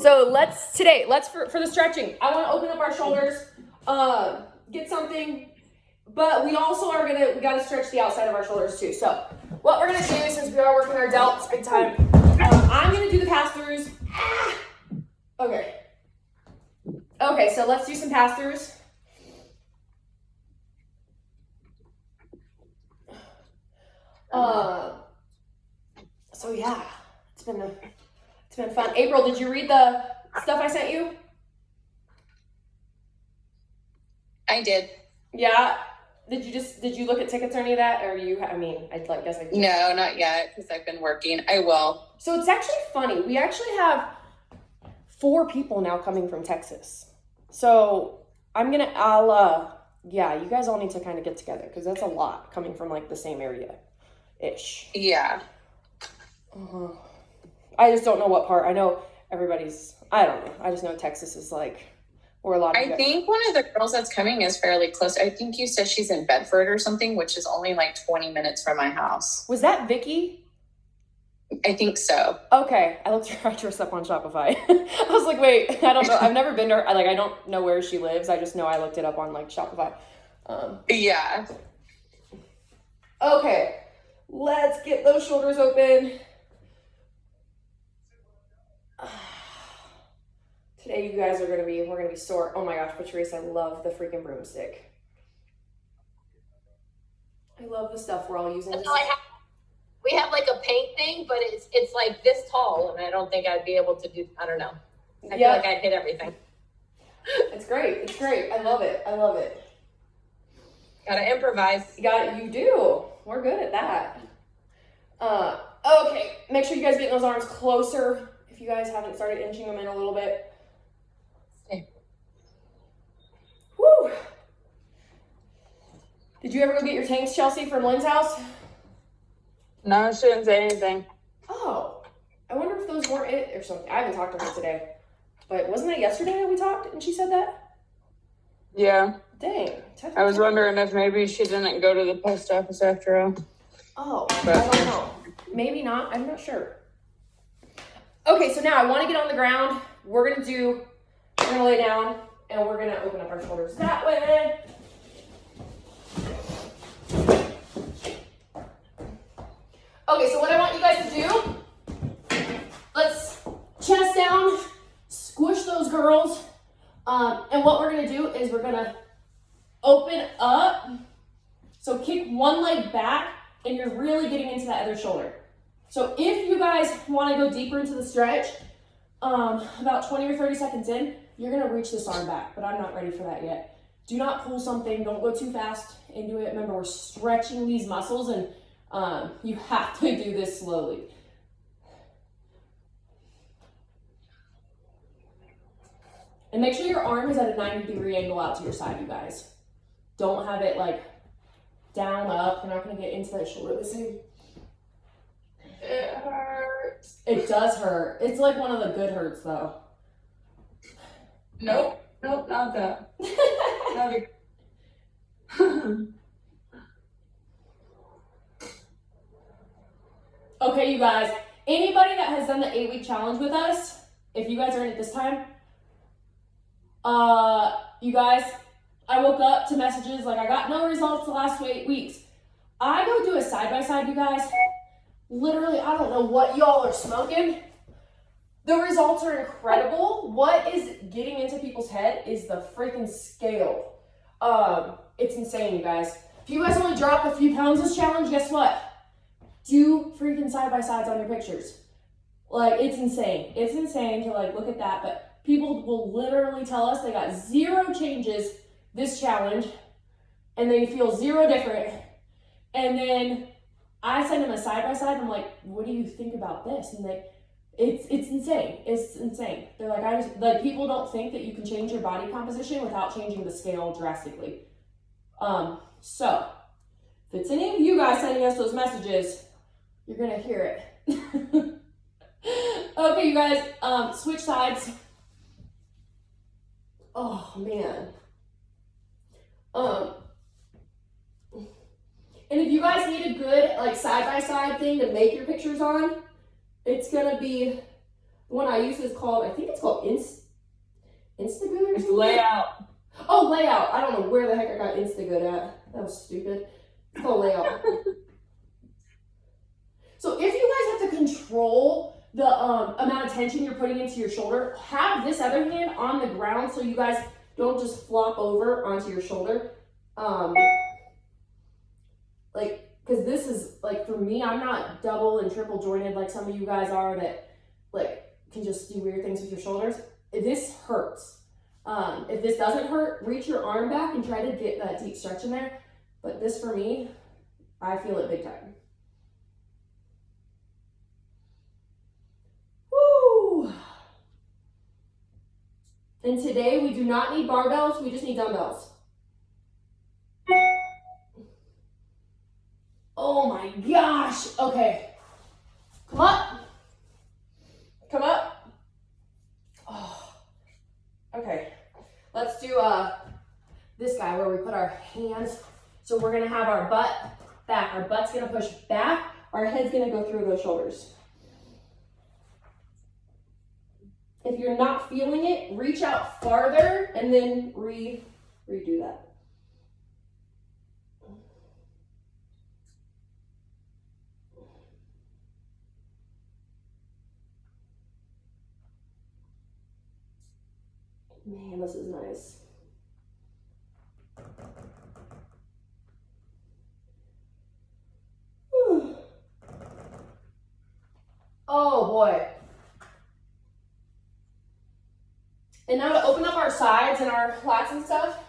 So let's for the stretching, I want to open up our shoulders, get something, but we also we got to stretch the outside of our shoulders too. So what we're going to do, since we are working our delts big time, I'm going to do the pass-throughs. Okay, so let's do some pass-throughs. So yeah, it's been fun. April, did you read the stuff I sent you? I did. Yeah. Did you look at tickets or any of that? Or guess I did. No, not yet, because I've been working. I will. So it's actually funny. We actually have 4 people now coming from Texas. So you guys all need to kind of get together, because that's a lot coming from like the same area-ish. Yeah. I just don't know what part. I know I don't know. I just know Texas is like, where a lot of I think one of the girls that's coming is fairly close. I think you said she's in Bedford or something, which is only like 20 minutes from my house. Was that Vicky? I think so. Okay. I looked her address up on Shopify. I was like, wait, I don't know. I've never been to her. I don't know where she lives. I just know I looked it up on like Shopify. Yeah. Okay. Let's get those shoulders open. Today you guys we're gonna be sore. Oh my gosh, Patrice, I love the freaking broomstick. I love the stuff we're all using. We have like a paint thing, but it's like this tall, and I don't think I'd be able to do. I don't know. I feel like I'd hit everything. It's great. I love it. Gotta improvise. You do. We're good at that. Okay. Make sure you guys get those arms closer if you guys haven't started inching them in a little bit. Okay. Woo. Did you ever go get your tanks, Chelsea, from Lynn's house? No, she didn't say anything. Oh. I wonder if those weren't it or something. I haven't talked to her today. But wasn't that yesterday that we talked and she said that? Yeah. Dang. I was wondering if maybe she didn't go to the post office after all. Oh, I don't know. Maybe not. I'm not sure. Okay, so now I want to get on the ground. We're going to lay down and we're going to open up our shoulders that way. Okay, so what I want you guys to do, let's chest down, squish those girls. And what we're going to do is we're going to open up. So kick one leg back and you're really getting into that other shoulder. So if you guys want to go deeper into the stretch, about 20 or 30 seconds in, you're going to reach this arm back, but I'm not ready for that yet. Do not pull something. Don't go too fast into it. Remember, we're stretching these muscles and you have to do this slowly. And make sure your arm is at a 90-degree angle out to your side, you guys. Don't have it like down, up. You're not going to get into that shoulder the same. It hurts. It does hurt. It's like one of the good hurts, though. Nope, not that. Okay, you guys. Anybody that has done the 8-week challenge with us, if you guys are in it this time, you guys, I woke up to messages like I got no results the last 8 weeks. I go do a side-by-side, you guys. Literally, I don't know what y'all are smoking. The results are incredible. What is getting into people's head is the freaking scale. It's insane, you guys. If you guys only drop a few pounds this challenge, guess what? Do freaking side-by-sides on your pictures. Like, it's insane. It's insane to like look at that, but people will literally tell us they got 0 changes this challenge and they feel 0 different. And then I send them a side-by-side. I'm like, what do you think about this? And it's insane. It's insane. They're like, people don't think that you can change your body composition without changing the scale drastically. So if it's any of you guys sending us those messages, you're gonna hear it. Okay, you guys, switch sides. Oh man. And if you guys need a good like side-by-side thing to make your pictures on, it's gonna be The one I use is called, I think it's called Instagood or It's something. layout. Oh, layout. I don't know where the heck I got Instagood at. That was stupid. It's called layout. So if you guys have to control the amount of tension you're putting into your shoulder, have this other hand on the ground so you guys don't just flop over onto your shoulder. Like, because this is, like, for me, I'm not double and triple jointed like some of you guys are that, like, can just do weird things with your shoulders. This hurts. If this doesn't hurt, reach your arm back and try to get that deep stretch in there. But this, for me, I feel it big time. Woo! And today, we do not need barbells, we just need dumbbells. Oh my gosh. Okay. Come up. Come up. Oh. Okay. Let's do this guy where we put our hands. So we're gonna have our butt back. Our butt's gonna push back. Our head's gonna go through those shoulders. If you're not feeling it, reach out farther and then redo that. Man, this is nice. Whew. Oh boy. And now to open up our sides and our lats and stuff,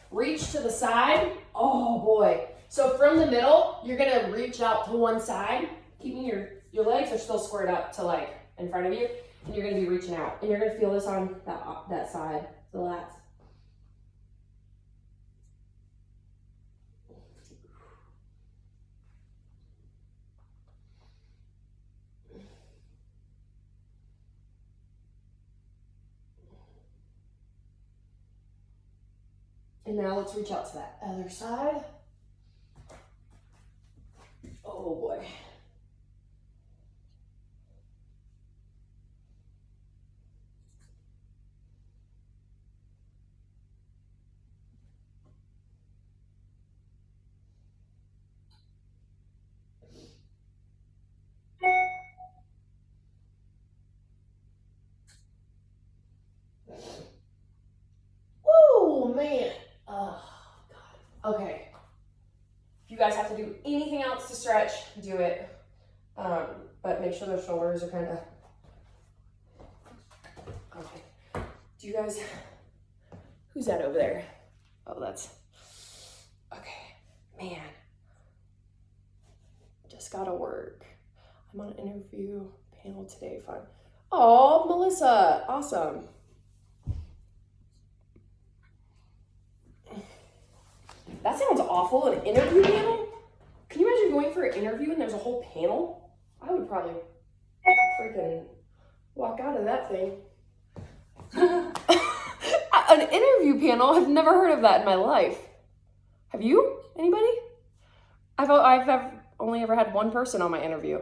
reach to the side. Oh boy. So from the middle, you're gonna reach out to one side, keeping your legs are still squared up to like in front of you. And you're going to be reaching out. And you're going to feel this on that side, the lats. And now let's reach out to that other side. Oh boy. Woo, man. Oh, God. Okay. If you guys have to do anything else to stretch, do it. But make sure those shoulders are kind of... Okay. Do you guys... Who's that over there? Oh, that's... Okay. Man. Just gotta work. I'm on an interview panel today. Fun. Oh, Melissa. Awesome. That sounds awful, an interview panel? Can you imagine going for an interview and there's a whole panel? I would probably freaking walk out of that thing. An interview panel? I've never heard of that in my life. Have you? Anybody? I've only ever had one person on my interview.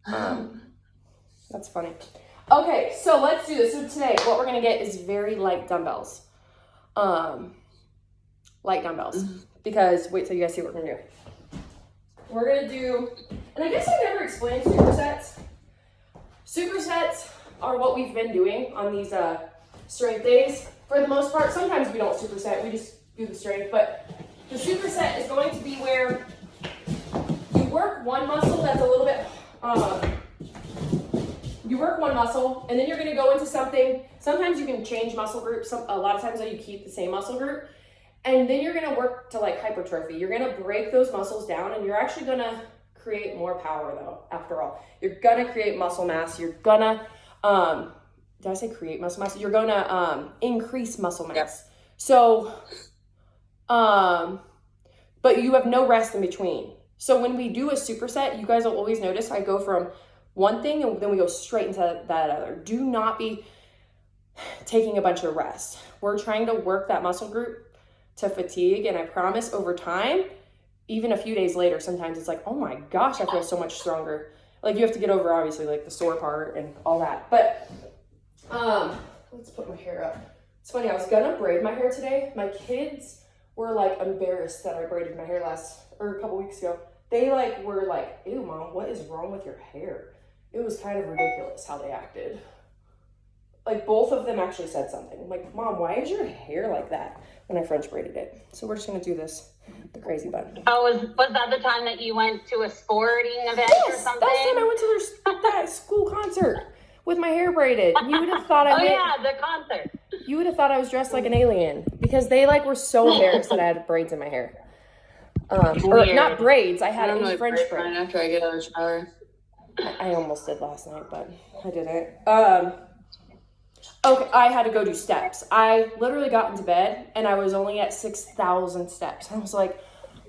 That's funny. Okay, so let's do this. So today, what we're gonna get is very light dumbbells. Light dumbbells. Because, wait till you guys see what we're gonna do. We're gonna do, and I guess I never explained supersets. Supersets are what we've been doing on these strength days. For the most part, sometimes we don't superset, we just do the strength, but the superset is going to be where you work one muscle that's a little bit, you work one muscle, and then you're gonna go into something. Sometimes you can change muscle groups. A lot of times though, you keep the same muscle group. And then you're gonna work to like hypertrophy. You're gonna break those muscles down and you're actually gonna create more power though, after all. You're gonna create muscle mass. You're gonna, did I say create muscle mass? You're gonna increase muscle mass. Yep. So, but you have no rest in between. So when we do a superset, you guys will always notice I go from one thing and then we go straight into that other. Do not be taking a bunch of rest. We're trying to work that muscle group to fatigue, and I promise over time, even a few days later, sometimes it's like, oh my gosh, I feel so much stronger. Like, you have to get over, obviously, like, the sore part and all that. But, let's put my hair up. It's funny, I was gonna braid my hair today. My kids were, like, embarrassed that I braided my hair a couple weeks ago. They, like, were like, ew, Mom, what is wrong with your hair? It was kind of ridiculous how they acted. Like, both of them actually said something. I'm like, Mom, why is your hair like that? When I French braided it. So we're just gonna do this, the crazy bun. Oh, was that the time that you went to a sporting event or something? That's the time I went to that school concert with my hair braided. You would have thought the concert. You would have thought I was dressed like an alien because they like were so embarrassed that I had braids in my hair. Or not braids. I had a French braid. After I get out of the shower. I almost did last night, but I didn't. Okay, I had to go do steps. I literally got into bed and I was only at 6,000 steps. I was like,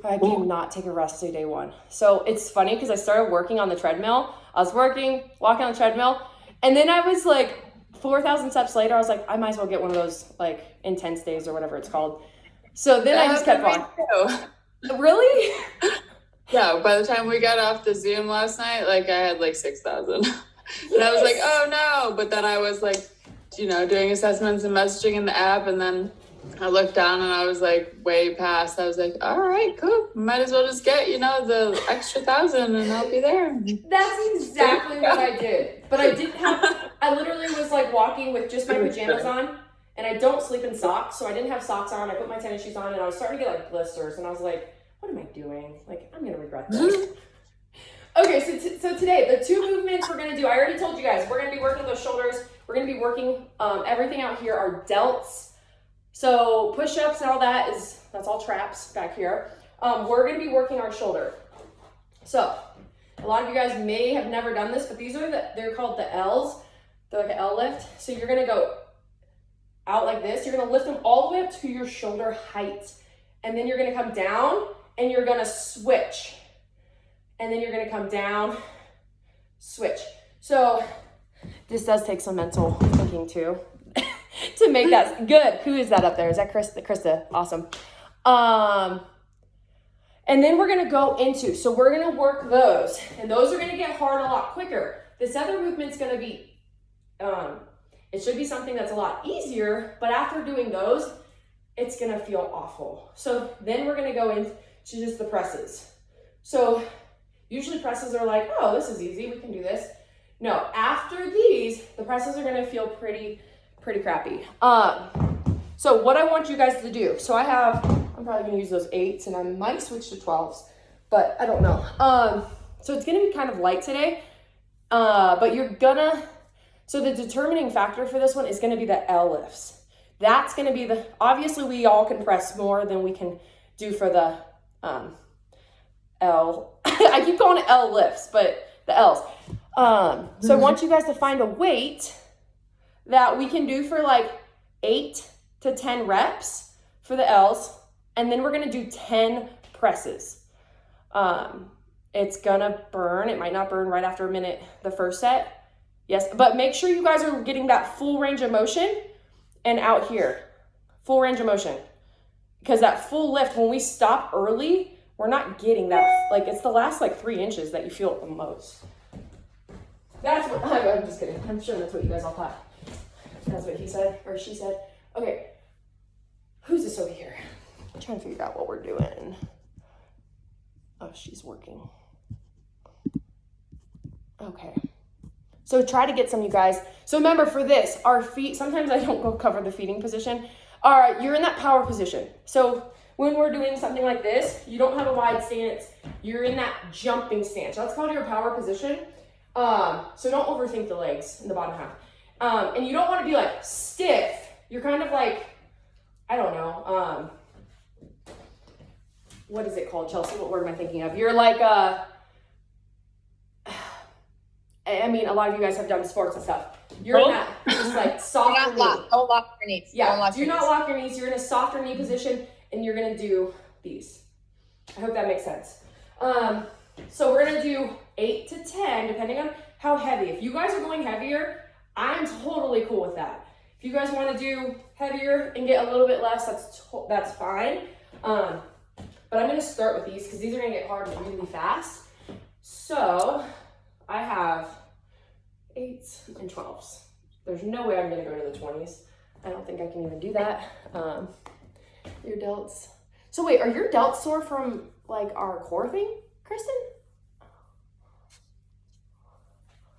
I cannot take a rest day one. So it's funny because I started working on the treadmill. I was walking on the treadmill, and then I was like 4,000 steps later, I was like, I might as well get one of those like intense days or whatever it's called. So then I just kept on. Really? Yeah, by the time we got off the Zoom last night, like I had like 6,000. And I was like, oh no. But then I was like, doing assessments and messaging in the app, and then I looked down and I was like way past. I was like, all right, cool. Might as well just get, the extra 1,000 and I'll be there. That's exactly what I did. But I literally was like walking with just my pajamas on, and I don't sleep in socks, so I didn't have socks on. I put my tennis shoes on, and I was starting to get like blisters, and I was like, what am I doing? Like, I'm gonna regret this. Okay, so today, the two movements we're gonna do, I already told you guys, we're gonna be working those shoulders. We're gonna be working, everything out here are delts. So push-ups and all that's all traps back here. We're gonna be working our shoulder. So a lot of you guys may have never done this, but they're called the L's. They're like an L lift. So you're gonna go out like this. You're gonna lift them all the way up to your shoulder height. And then you're gonna come down and you're gonna switch. And then you're gonna come down, switch. So this does take some mental thinking too to make that good. Who is that up there? Is that Krista? Awesome. And then we're gonna go into, so we're gonna work those, and those are gonna get hard a lot quicker. This other movement's gonna be, it should be something that's a lot easier, but after doing those, it's gonna feel awful. So then we're gonna go into just the presses. So usually presses are like, oh, this is easy, we can do this. No, after these, the presses are gonna feel pretty crappy. So what I want you guys to do, so I'm probably gonna use those 8s, and I might switch to 12s, but I don't know. So it's gonna be kind of light today, but so the determining factor for this one is gonna be the L lifts. That's gonna be obviously we all can press more than we can do for the L. I keep calling it L lifts, but the L's. So I want you guys to find a weight that we can do for like 8 to 10 reps for the L's, and then we're gonna do 10 presses. It's gonna burn. It might not burn right after a minute the first set. Yes, but make sure you guys are getting that full range of motion and out here. Full range of motion. Because that full lift, when we stop early, we're not getting that, like it's the last like 3 inches that you feel it the most. That's what, I'm just kidding. I'm sure that's what you guys all thought. That's what he said, or she said. Okay, who's this over here? I'm trying to figure out what we're doing. Oh, she's working. Okay. So try to get some, you guys. So remember for this, our feet, sometimes I don't go cover the feeding position. All right, you're in that power position. So when we're doing something like this, you don't have a wide stance. You're in that jumping stance. That's called your power position. So don't overthink the legs in the bottom half. And you don't want to be like stiff. You're kind of like, I don't know. What is it called, Chelsea? What word am I thinking of? You're like, I mean, a lot of you guys have done sports and stuff. You're in that just like softer knee. Don't lock your knees. Yeah, do not lock your knees. You're in a softer knee position, and you're gonna do these. I hope that makes sense. So we're gonna do 8 to 10, depending on how heavy. If you guys are going heavier, I'm totally cool with that. If you guys want to do heavier and get a little bit less, that's fine. But I'm gonna start with these because these are gonna get hard really fast. So I have 8s and 12s. There's no way I'm gonna go to the 20s. I don't think I can even do that. Your delts. So wait, are your delts sore from like our core thing, Kristen? I'm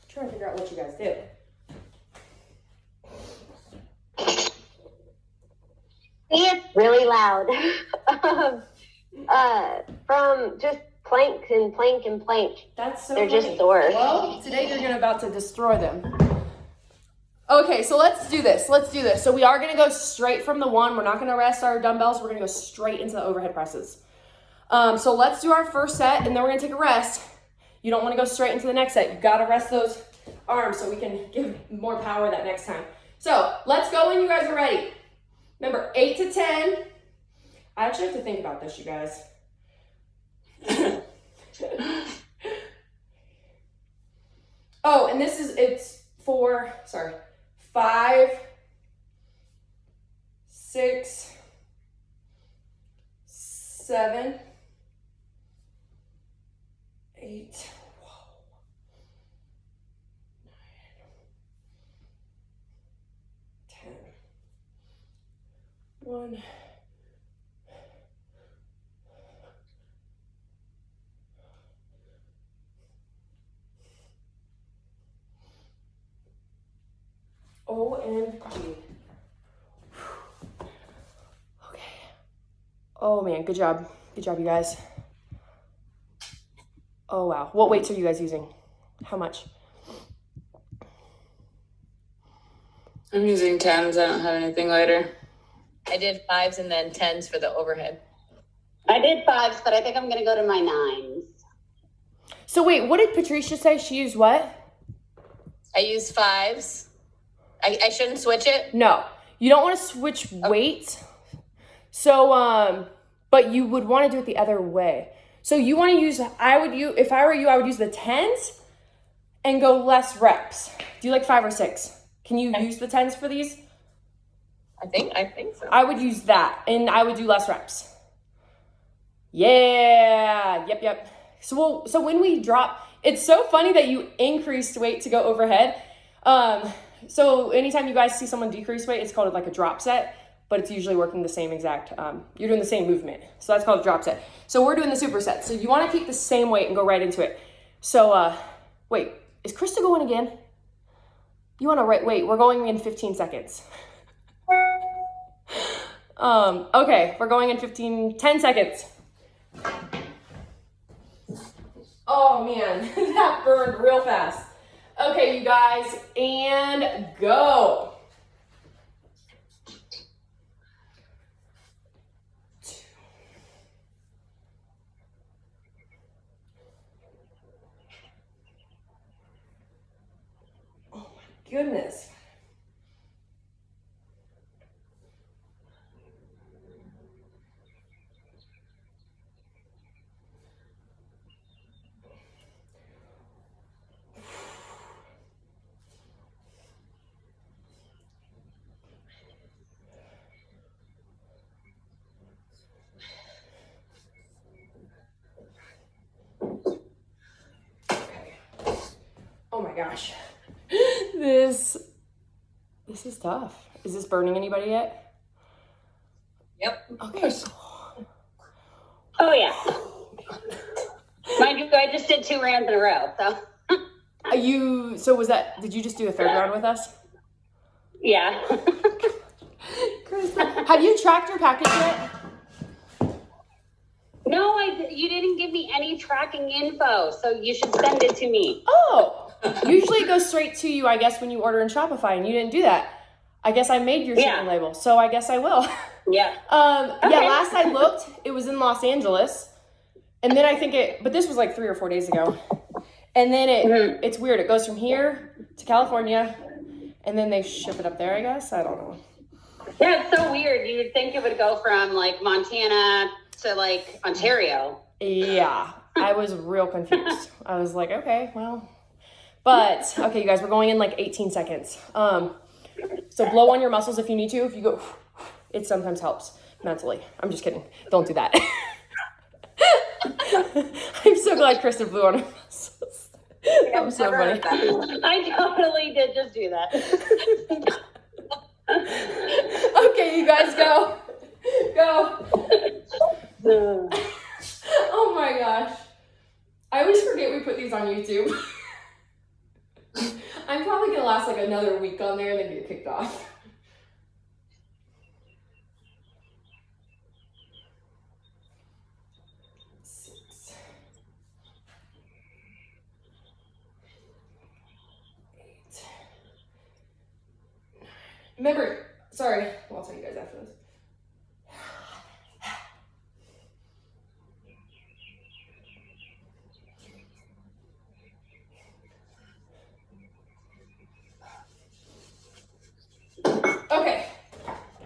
trying to figure out what you guys do. It's really loud. From just plank and plank and plank. That's so They're funny. just sore. Well, today you're about to destroy them. Okay, so let's do this. So we are gonna go straight from the one. We're not gonna rest our dumbbells. We're gonna go straight into the overhead presses. So let's do our first set, and then we're gonna take a rest. You don't wanna go straight into the next set. You gotta rest those arms so we can give more power that next time. So let's go when you guys are ready. Remember, 8 to 10. I actually have to think about this, you guys. Oh, and it's 5, 6, 7, 8, 10, 1. OMG. Okay. Oh man, good job. Good job, you guys. Oh wow. What weights are you guys using? How much? I'm using 10s. I don't have anything lighter. I did 5s and then 10s for the overhead. I did 5s, but I think I'm going to go to my 9s. So wait, what did Patricia say? She used what? I used 5s. I shouldn't switch it. No, you don't want to switch weights. So, but you would want to do it the other way. So you want to use, if I were you, I would use the 10s and go less reps. Do you like 5 or 6? Can you use the 10s for these? I think so. I would use that, and I would do less reps. Yeah, yep. So when we drop, it's so funny that you increased weight to go overhead. So anytime you guys see someone decrease weight, it's called like a drop set, but it's usually working the same exact, you're doing the same movement. So that's called a drop set. So we're doing the superset. So you want to keep the same weight and go right into it. So, wait, is Krista going again? You want to wait, we're going in 15 seconds. Okay, we're going in 10 seconds. Oh man, that burned real fast. Okay, you guys, and go. 2. Oh my goodness. Oh my gosh. This is tough. Is this burning anybody yet? Yep. Okay. Oh, yeah. Mind you, I just did 2 rounds in a row, so. Did you just do a third round with us? Yeah. Krista, have you tracked your package yet? No, you didn't give me any tracking info, so you should send it to me. Oh, usually it goes straight to you, I guess, when you order in Shopify, and you didn't do that. I guess I made your shipping label, so I guess I will. Yeah. Yeah, last I looked, it was in Los Angeles, and then I think but this was like 3 or 4 days ago, and then it's weird. It goes from here to California, and then they ship it up there, I guess. I don't know. Yeah, it's so weird. You'd think it would go from like Montana to like Ontario. Yeah, I was real confused. I was like, okay, well, but okay, you guys, we're going in like 18 seconds. So blow on your muscles if you need to. If you go, it sometimes helps mentally. I'm just kidding. Don't do that. I'm so glad Kristen blew on her muscles. I'm so funny. I totally did just do that. Okay, you guys go. Go. Oh my gosh. I always forget we put these on YouTube. I'm probably gonna last like another week on there and then get kicked off. Remember, sorry, I'll tell you guys after this. Okay,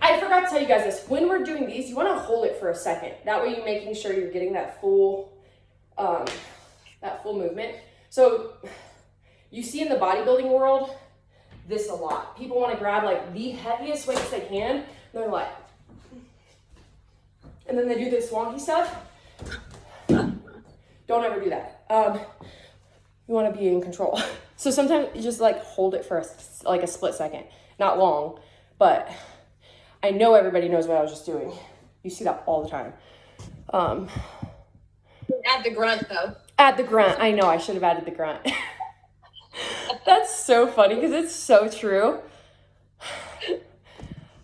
I forgot to tell you guys this. When we're doing these, you want to hold it for a second. That way you're making sure you're getting that full movement. So you see in the bodybuilding world, this a lot. People want to grab like the heaviest weights they can, and they're like, and then they do this wonky stuff. Don't ever do that. You want to be in control. So sometimes you just like hold it for a split second, not long, but I know everybody knows what I was just doing. You see that all the time. Add the grunt though. Add the grunt. I know I should have added the grunt. That's so funny because it's so true.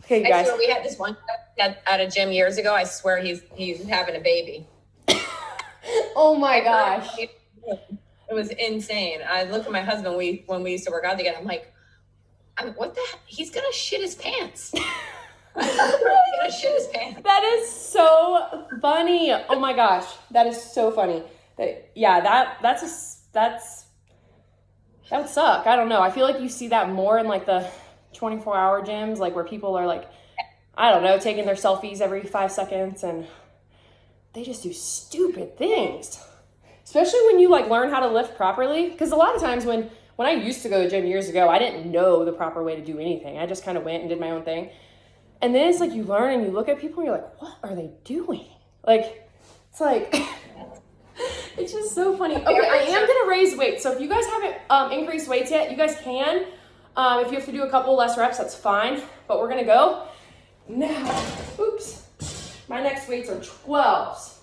Okay, I guys. swear we had this one at a gym years ago. I swear he's having a baby. Oh my gosh. It was insane. I look at my husband when we used to work out together. I'm like, what the heck? He's gonna shit his pants. He's gonna shit his pants. That is so funny. Oh my gosh. That is so funny. That would suck. I don't know. I feel like you see that more in like the 24-hour gyms, like where people are like, I don't know, taking their selfies every 5 seconds and they just do stupid things. Especially when you like learn how to lift properly. Because a lot of times when I used to go to the gym years ago, I didn't know the proper way to do anything. I just kind of went and did my own thing. And then it's like you learn and you look at people and you're like, what are they doing? Like, it's like, it's just so funny. Okay, I am going to raise weights. So if you guys haven't increased weights yet, you guys can. If you have to do a couple less reps, that's fine. But we're going to go now. Oops. My next weights are 12s.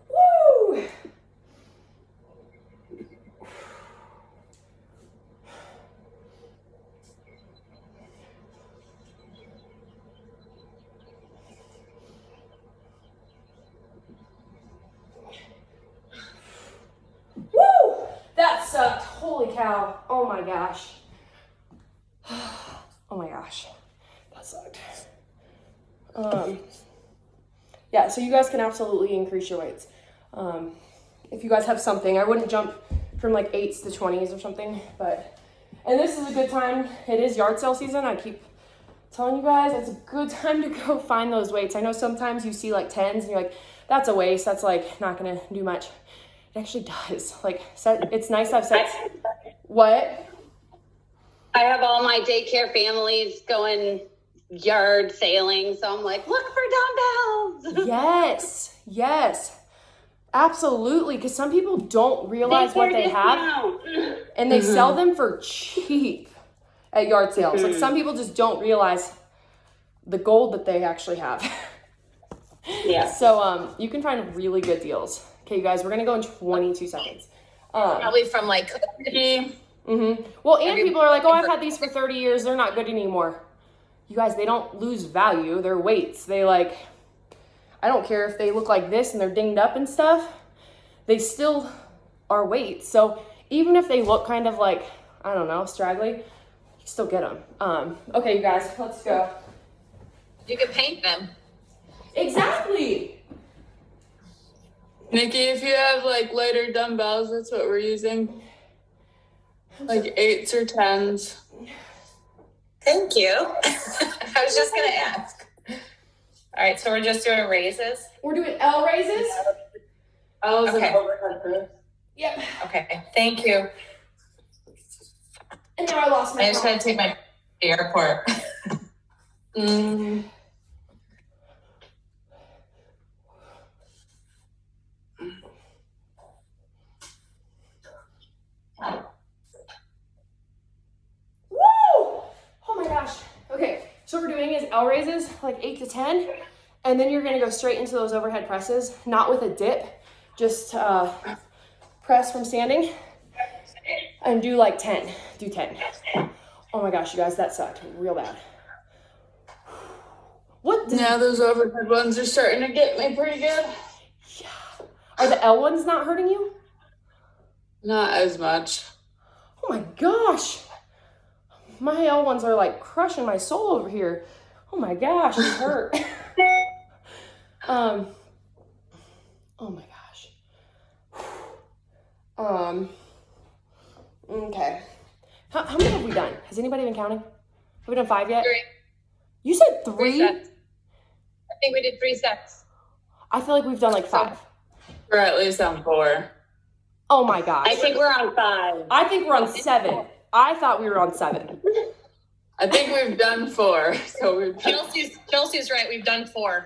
Woo! Woo! That sucked. Holy cow. Oh my gosh. Oh my gosh. That sucked. Yeah, so you guys can absolutely increase your weights. If you guys have something, I wouldn't jump from like 8s to 20s or something, and this is a good time. It is yard sale season. I keep telling you guys, it's a good time to go find those weights. I know sometimes you see like 10s and you're like, that's a waste. That's like not gonna do much. It actually does. Like, it's nice to have sets. What? I have all my daycare families going yard sailing, so I'm like, look for dumbbells. Yes, absolutely. Because some people don't realize what they have, and they sell them for cheap at yard sales. Like, some people just don't realize the gold that they actually have. Yeah. So you can find really good deals. Okay, you guys, we're gonna go in 22 seconds. Probably from like. Well, and people are like, oh, I've had these for 30 years. They're not good anymore. You guys, they don't lose value. They're weights. They like, I don't care if they look like this and they're dinged up and stuff. They still are weights. So even if they look kind of like, I don't know, straggly, you still get them. Okay, you guys, let's go. You can paint them. Exactly. Nikki, if you have like lighter dumbbells, that's what we're using. Like 8s or 10s. Thank you. I was just gonna ask. All right, so we're just doing raises. We're doing L raises. L's Okay. and overhead press. Yep. Okay, thank you. And now I lost my I just phone. had to take my to the airport. Woo! Oh my gosh. Okay, so what we're doing is L raises, like 8 to 10, and then you're gonna go straight into those overhead presses, not with a dip, just press from standing, and do like 10, do 10. Oh my gosh, you guys, that sucked real bad. What? Yeah, those overhead ones are starting to get me pretty good. Yeah. Are the L ones not hurting you? Not as much. Oh my gosh. My L ones are like crushing my soul over here. Oh my gosh, it hurt. Oh my gosh. Okay. How many have we done? Has anybody been counting? Have we done 5 yet? 3. You said 3? 3 sets. I think we did 3 sets. I feel like we've done like 5. We're at least on 4. Oh my gosh. I think we're on 5. I think we're on 7. I thought we were on 7. I think we've done 4. So we've Chelsea's right. We've done 4.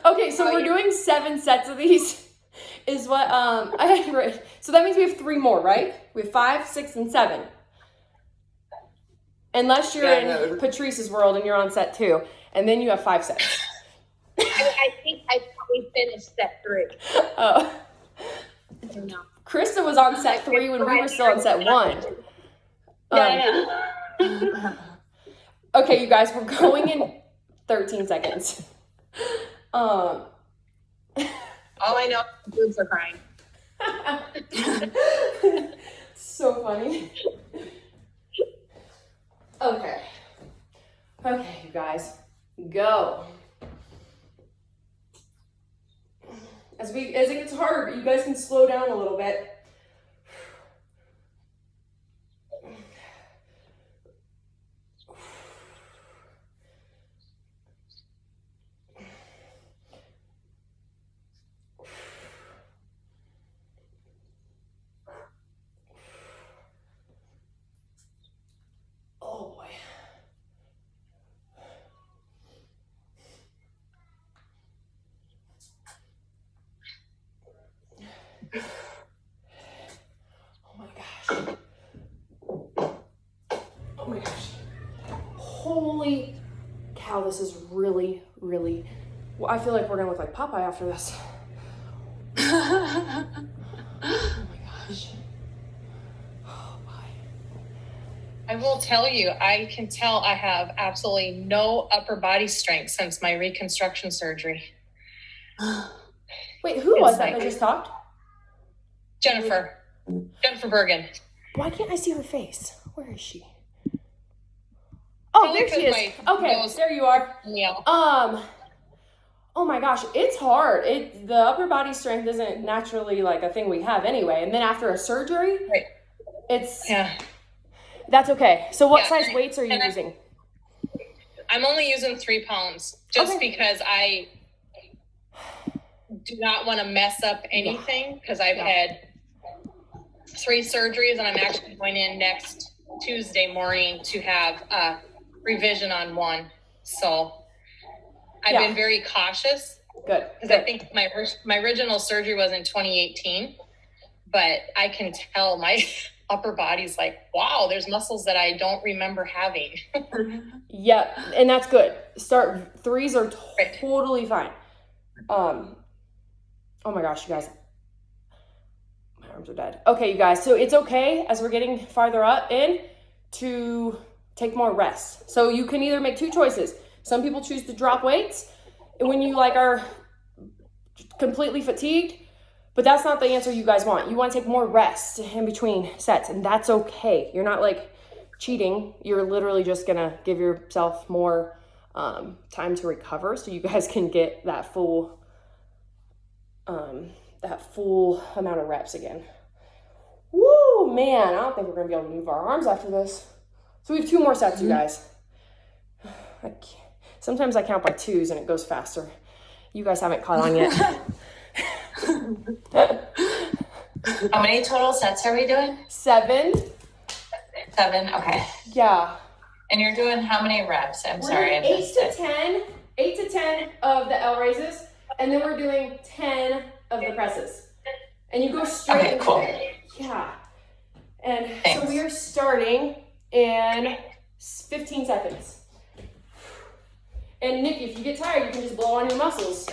Okay, so we're doing 7 sets of these. Is what I had written. So that means we have 3 more, right? We have 5, 6, and 7. Unless you're in Patrice's world and you're on set 2, and then you have 5 sets. I think I probably finished set 3. Oh. No. Krista was on set 3 when we were still on set 1. Yeah, Okay, you guys, we're going in 13 seconds. All I know is boobs are crying. So funny. Okay. Okay, you guys, go. As it gets harder, you guys can slow down a little bit. Oh boy. Oh my gosh. Oh my gosh. Holy cow, this is really, really, well, I feel like we're gonna look like Popeye after this. Oh my gosh. Oh boy. I will tell you, I can tell I have absolutely no upper body strength since my reconstruction surgery. Wait, who was that just talked? Jennifer Bergen. Why can't I see her face? Where is she? Oh, there she is. Okay, there you are. Yeah. Oh my gosh, it's hard. The upper body strength isn't naturally like a thing we have anyway. And then after a surgery, Right. That's okay. So what size weights are you using? I'm only using 3 pounds just because I do not want to mess up anything because I've had 3 surgeries and I'm actually going in next Tuesday morning to have a revision on 1. So I've been very cautious. Good. Because I think my original surgery was in 2018, but I can tell my upper body's like, wow, there's muscles that I don't remember having. Yep, and that's good. 3s are totally fine. Oh my gosh, you guys. My arms are dead. Okay, you guys, so it's okay as we're getting farther up in to take more rest. So you can either make 2 choices. Some people choose to drop weights when you are completely fatigued, but that's not the answer you guys want. You want to take more rest in between sets, and that's okay. You're not cheating. You're literally just gonna give yourself more time to recover so you guys can get that full amount of reps again. Woo, man, I don't think we're gonna be able to move our arms after this. So we have 2 more sets, you guys. Sometimes I count by 2s and it goes faster. You guys haven't caught on yet. How many total sets are we doing? 7. 7, okay. Yeah. And you're doing how many reps? I'm We're sorry, I doing 8 missed to it. 10, 8 to 10 of the L raises, and then we're doing 10 of the presses. And you go straight Okay, into cool. it. Yeah. And so Thanks. we are starting in 15 seconds. And Nikki, if you get tired, you can just blow on your muscles.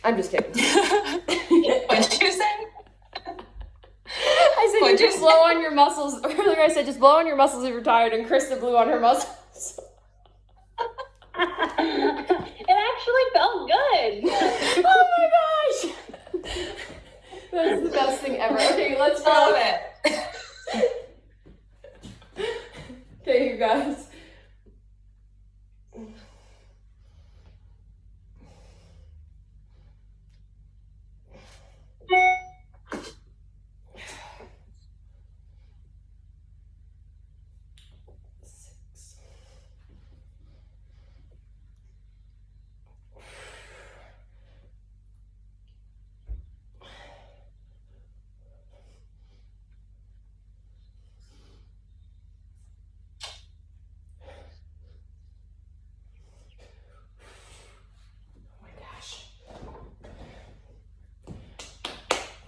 I'm just kidding. What'd you say? I said What'd you you just blow on your muscles. Earlier I said just blow on your muscles if you're tired, and Krista blew on her muscles. It actually felt good. Oh my gosh. That's the best thing ever. Okay, let's Love go. it. Okay, you guys.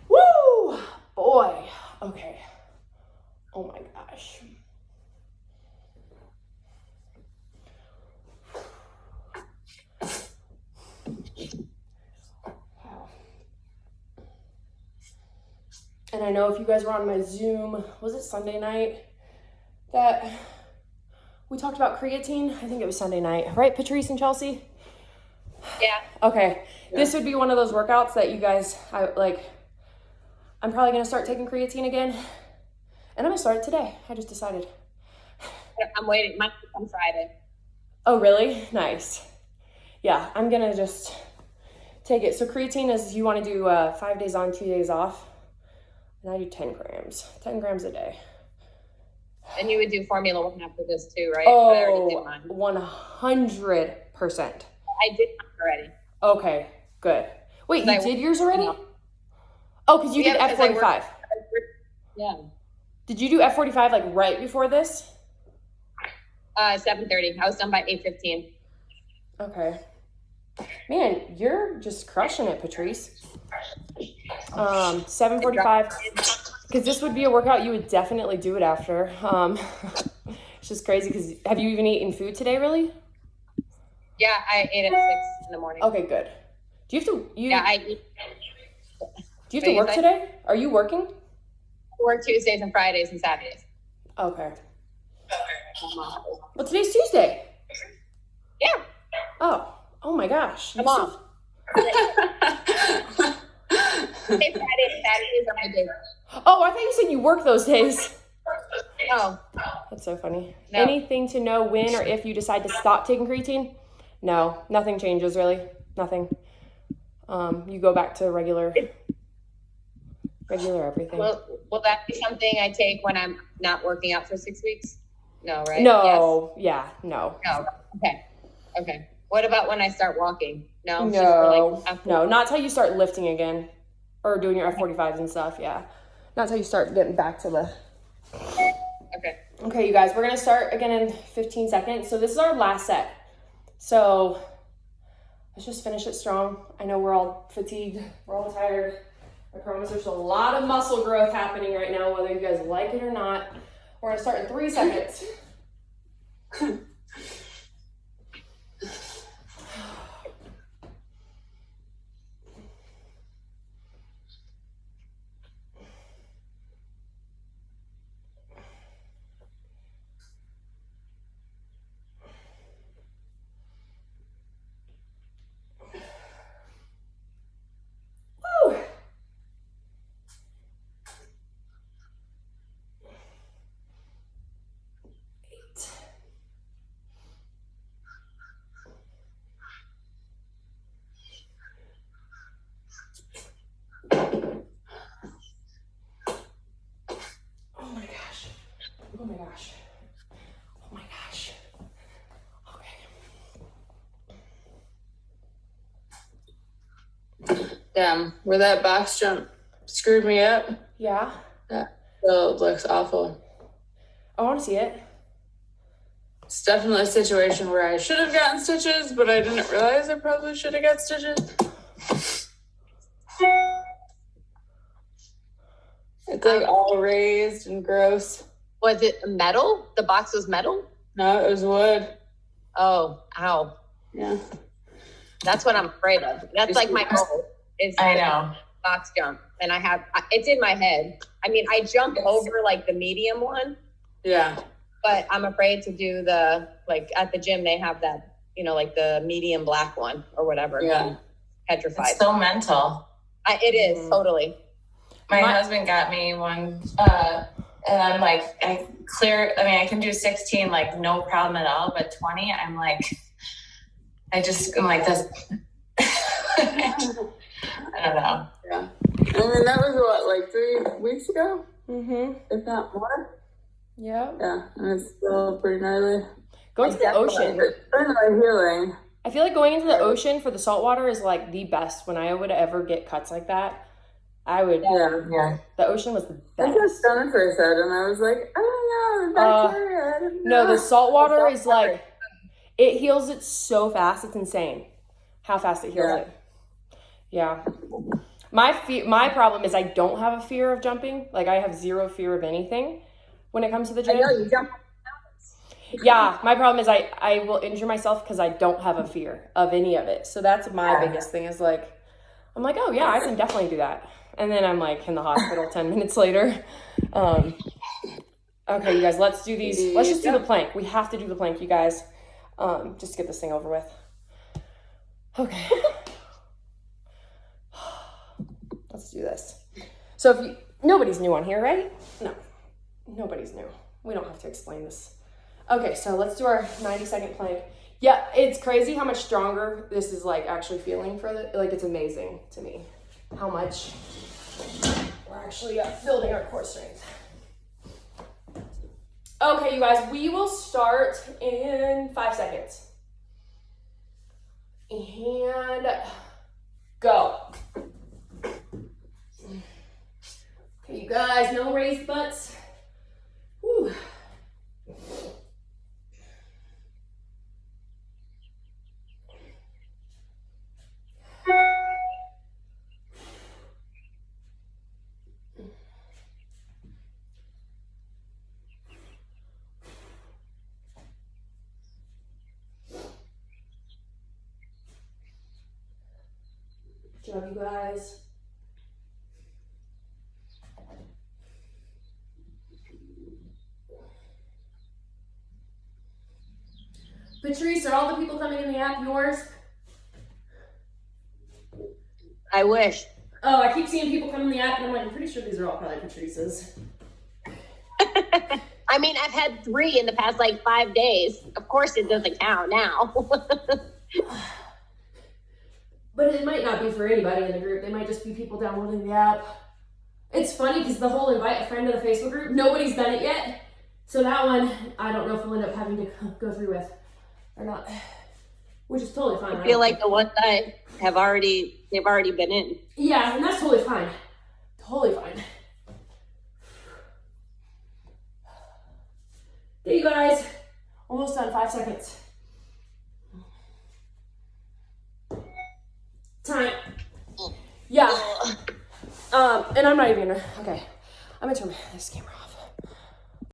Woo! Boy. Okay. Oh my gosh. Wow. And I know if you guys were on my Zoom, was it Sunday night that we talked about creatine? I think it was Sunday night, right, Patrice and Chelsea? Yeah. Okay. Yeah. This would be one of those workouts that you guys, I'm probably going to start taking creatine again. And I'm going to start it today. I just decided. I'm waiting. Mine on Friday. Oh, really? Nice. Yeah, I'm going to just take it. So creatine is you want to do 5 days on, 2 days off. And I do 10 grams. 10 grams a day. And you would do Formula 1 after this too, right? Oh, I already did mine. 100%. I did mine already. Okay, good. Wait, you did yours already? No. Oh, because you did Yeah, 'cause I F45. Yeah. Did you do F45 like right before this? 7:30. I was done by 8:15. Okay. Man, you're just crushing it, Patrice. 7:45. Because this would be a workout you would definitely do it after. It's just crazy because have you even eaten food today, really? Yeah, I ate at 6 in the morning. Okay, good. Do you have to? Yeah, I eat. Do you have to work today? Are you working? Work Tuesdays and Fridays and Saturdays. Okay. Well, today's Tuesday. Yeah. Oh my gosh. I'm off. Friday and Saturdays are my days. Oh, I thought you said you work those days. Oh. That's so funny. No. Anything to know when or if you decide to stop taking creatine? No, nothing changes really. Nothing. You go back to regular everything. Will that be something I take when I'm not working out for 6 weeks? No, right? No. Yes. Yeah. No. No. Okay. What about when I start walking? No. No. Just for No. Not till you start lifting again, or doing your F45s and stuff. Yeah. Not till you start getting back to the. Okay. Okay, you guys. We're gonna start again in 15 seconds. So this is our last set. So let's just finish it strong. I know we're all fatigued. We're all tired. I promise there's a lot of muscle growth happening right now, whether you guys like it or not. We're gonna start in 3 seconds. Woo! Oh my gosh. Oh my gosh. Okay. Damn, where that box jump screwed me up. Yeah. That still looks awful. I want to see it. It's definitely a situation where I should have gotten stitches, but I didn't realize I probably should have got stitches. It's like all raised and gross. Was it metal? The box was metal? No, it was wood. Oh, ow. Yeah. That's what I'm afraid of. That's like my goal. Is I know. box jump. And it's in my head. I mean, I jump over like the medium one. Yeah. But I'm afraid to do like at the gym, they have that, like the medium black one or whatever. Yeah. I'm petrified. It's so mental. It is, totally. My husband got me one, and I'm like, I can do 16, like, no problem at all, but 20, I'm like, this. I don't know. Yeah. I mean, that was what, like 3 weeks ago? Mm-hmm. If not more? Yeah. Yeah, and it's still pretty gnarly. Going to the ocean. It's definitely healing. I feel like going into the ocean for the saltwater is like the best. When I would ever get cuts like that, I would. Yeah. The ocean was the I best. just done it first head, and I was like, oh no, bacteria. I didn't know. No, the saltwater is like, it heals it so fast. It's insane how fast it heals it. Yeah. My problem is I don't have a fear of jumping. Like, I have zero fear of anything when it comes to the gym. I know you jump. Yeah, my problem is I will injure myself because I don't have a fear of any of it. So that's my biggest thing is like, I'm like, oh yeah, I can definitely do that. And then I'm like in the hospital 10 minutes later. Okay, you guys, let's do these. Let's just do the plank. We have to do the plank, you guys. Just to get this thing over with. Okay. Let's do this. So nobody's new on here, right? No, nobody's new. We don't have to explain this. Okay, so let's do our 90-second plank. Yeah, it's crazy how much stronger this is like actually feeling it's amazing to me how much we're actually building our core strength. Okay, you guys, we will start in 5 seconds. And go. Okay, you guys, no raised butts. Whew. Good job, you guys. Patrice, are all the people coming in the app yours? I wish. Oh, I keep seeing people come in the app, and I'm like, I'm pretty sure these are all probably Patrice's. I mean, I've had 3 in the past 5 days. Of course, it doesn't count now. But it might not be for anybody in the group. They might just be people downloading the app. It's funny because the whole invite a friend to the Facebook group, nobody's done it yet. So that one, I don't know if we'll end up having to go through with or not, which is totally fine. I feel like the ones I have they've already been in. Yeah, and that's totally fine. Totally fine. There you guys. Almost done, 5 seconds. Time. Yeah. And I'm not even gonna, okay. I'm gonna turn this camera off.